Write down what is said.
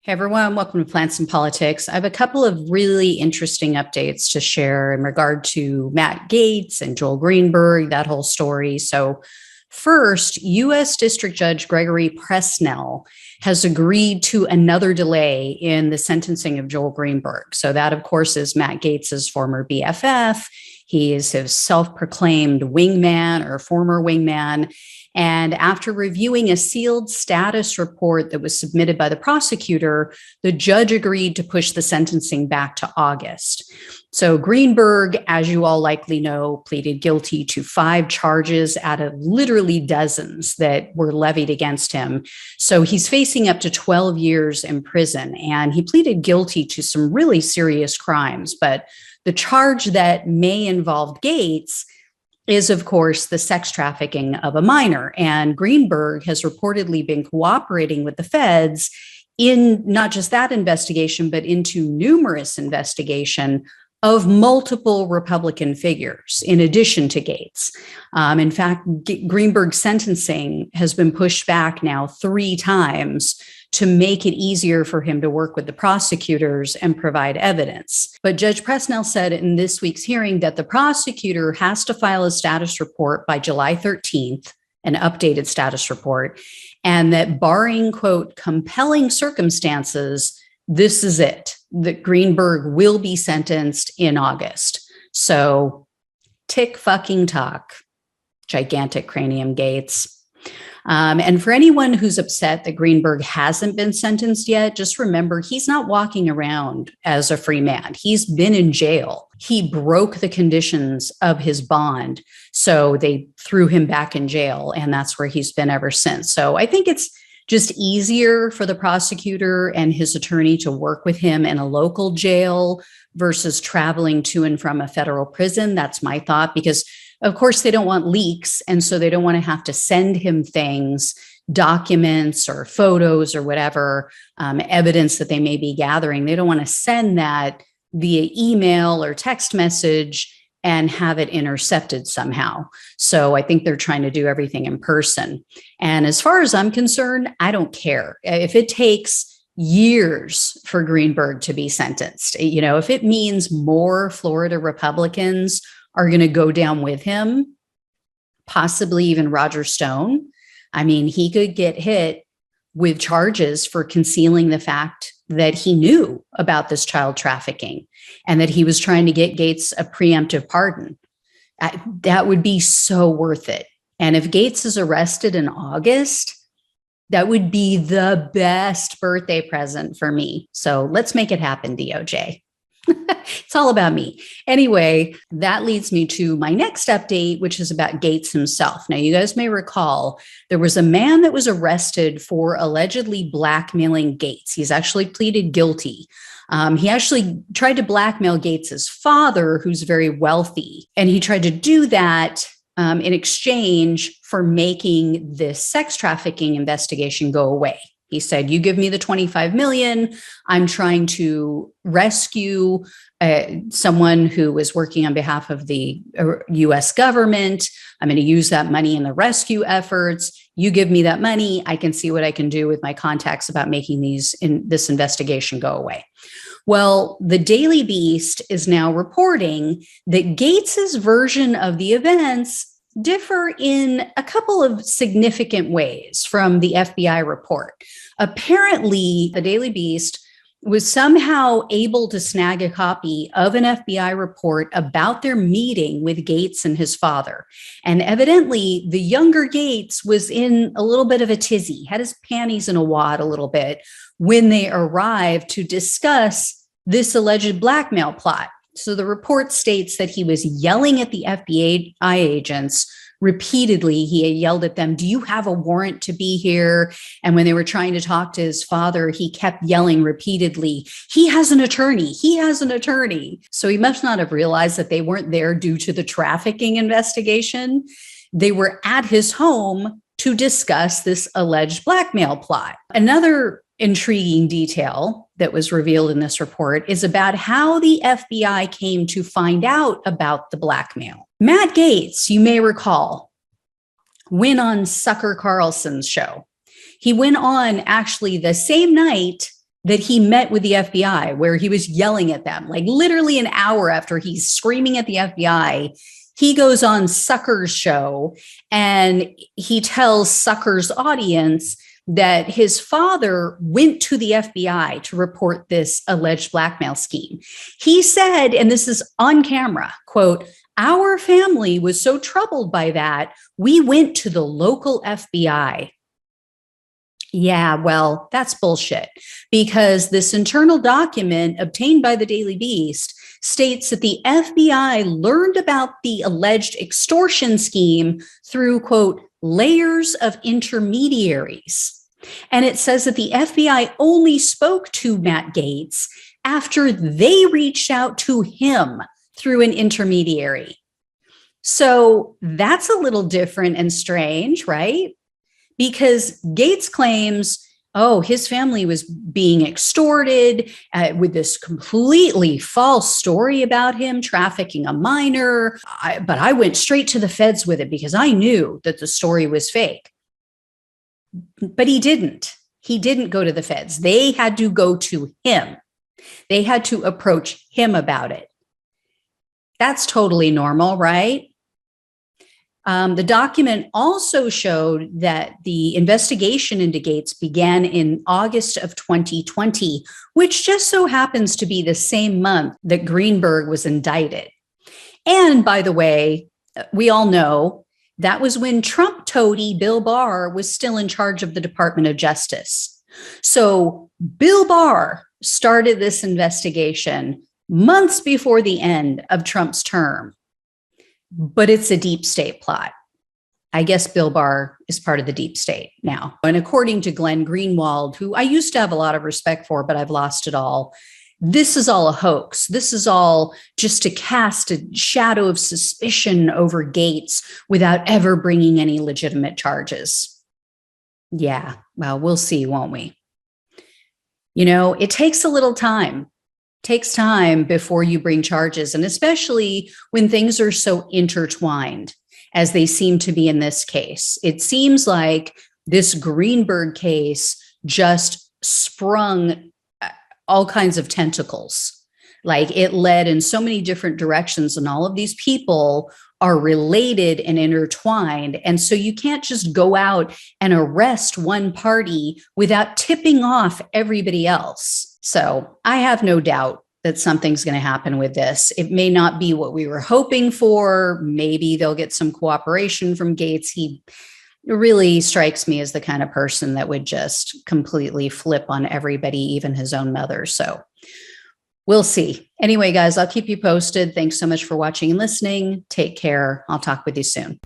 Hey everyone, welcome to Plants and Politics. I have a couple of really interesting updates to share in regard to Matt Gaetz and Joel Greenberg, that whole story. So, first, U.S. District Judge Gregory Presnell has agreed to another delay in the sentencing of Joel Greenberg. So, that, of course, is Matt Gaetz's former BFF. He is his self-proclaimed wingman or former wingman. And after reviewing a sealed status report that was submitted by the prosecutor, the judge agreed to push the sentencing back to August. So Greenberg, as you all likely know, pleaded guilty to 5 charges out of literally dozens that were levied against him. So he's facing up to 12 years in prison, and he pleaded guilty to some really serious crimes. But the charge that may involve Gaetz is, of course, the sex trafficking of a minor. And Greenberg has reportedly been cooperating with the feds in not just that investigation, but into numerous investigation of multiple Republican figures, in addition to Gaetz. In fact, Greenberg sentencing has been pushed back now 3 times to make it easier for him to work with the prosecutors and provide evidence. But Judge Presnell said in this week's hearing that the prosecutor has to file a status report by July 13th, an updated status report, and that barring, quote, compelling circumstances, this is it, that Greenberg will be sentenced in August. So tick fucking tock, gigantic cranium Gaetz. And for anyone who's upset that Greenberg hasn't been sentenced yet, just remember he's not walking around as a free man. He's been in jail. He broke the conditions of his bond, so they threw him back in jail, and that's where he's been ever since. So I think it's just easier for the prosecutor and his attorney to work with him in a local jail versus traveling to and from a federal prison. That's my thought, because of course, they don't want leaks, and so they don't want to have to send him things, documents or photos or whatever, evidence that they may be gathering. They don't want to send that via email or text message and have it intercepted somehow. So I think they're trying to do everything in person. And as far as I'm concerned, I don't care. If it takes years for Greenberg to be sentenced, if it means more Florida Republicans are going to go down with him, possibly even Roger Stone. I mean, he could get hit with charges for concealing the fact that he knew about this child trafficking and that he was trying to get Gaetz a preemptive pardon. That would be so worth it. And if Gaetz is arrested in August, that would be the best birthday present for me. So let's make it happen, DOJ. It's all about me. Anyway, that leads me to my next update, which is about Gaetz himself. Now, you guys may recall there was a man that was arrested for allegedly blackmailing Gaetz. He's actually pleaded guilty. He actually tried to blackmail Gaetz's father, who's very wealthy. And he tried to do that in exchange for making this sex trafficking investigation go away. He said, you give me the $25 million. I'm trying to rescue someone who was working on behalf of the U.S. government. I'm going to use that money in the rescue efforts. You give me that money. I can see what I can do with my contacts about making this investigation go away. Well, the Daily Beast is now reporting that Gaetz's version of the events differ in a couple of significant ways from the FBI report. Apparently, the Daily Beast was somehow able to snag a copy of an FBI report about their meeting with Gaetz and his father. And evidently, the younger Gaetz was in a little bit of a tizzy, had his panties in a wad a little bit when they arrived to discuss this alleged blackmail plot. So the report states that he was yelling at the FBI agents repeatedly. He had yelled at them, "Do you have a warrant to be here?" And when they were trying to talk to his father, he kept yelling repeatedly, "He has an attorney. He has an attorney." So he must not have realized that they weren't there due to the trafficking investigation. They were at his home to discuss this alleged blackmail plot. Another intriguing detail that was revealed in this report is about how the FBI came to find out about the blackmail. Matt Gaetz, you may recall, went on Sucker Carlson's show. He went on actually the same night that he met with the FBI, where he was yelling at them, like literally an hour after he's screaming at the FBI. He goes on Sucker's show and he tells Sucker's audience that his father went to the FBI to report this alleged blackmail scheme. He said, and this is on camera, quote, "Our family was so troubled by that, we went to the local FBI." Yeah, well, that's bullshit, because this internal document obtained by the Daily Beast states that the FBI learned about the alleged extortion scheme through, quote, layers of intermediaries. And it says that the FBI only spoke to Matt Gaetz after they reached out to him through an intermediary. So that's a little different and strange, right? Because Gaetz claims, oh, his family was being extorted with this completely false story about him trafficking a minor. But I went straight to the feds with it because I knew that the story was fake. But he didn't. He didn't go to the feds. They had to go to him. They had to approach him about it. That's totally normal, right? The document also showed that the investigation into Gaetz began in August of 2020, which just so happens to be the same month that Greenberg was indicted. And by the way, we all know that was when Trump toady Bill Barr was still in charge of the Department of Justice. So Bill Barr started this investigation months before the end of Trump's term. But it's a deep state plot. I guess Bill Barr is part of the deep state now. And according to Glenn Greenwald, who I used to have a lot of respect for, but I've lost it all, this is all a hoax. This is all just to cast a shadow of suspicion over Gaetz without ever bringing any legitimate charges. Yeah, well, we'll see, won't we? You know, it takes a little time. Takes time before you bring charges, and especially when things are so intertwined as they seem to be in this case. It seems like this Greenberg case just sprung all kinds of tentacles. Like it led in so many different directions, and all of these people are related and intertwined. And so you can't just go out and arrest one party without tipping off everybody else. So I have no doubt that something's going to happen with this. It may not be what we were hoping for. Maybe they'll get some cooperation from Gaetz. He really strikes me as the kind of person that would just completely flip on everybody, even his own mother. So we'll see. Anyway, guys, I'll keep you posted. Thanks so much for watching and listening. Take care. I'll talk with you soon.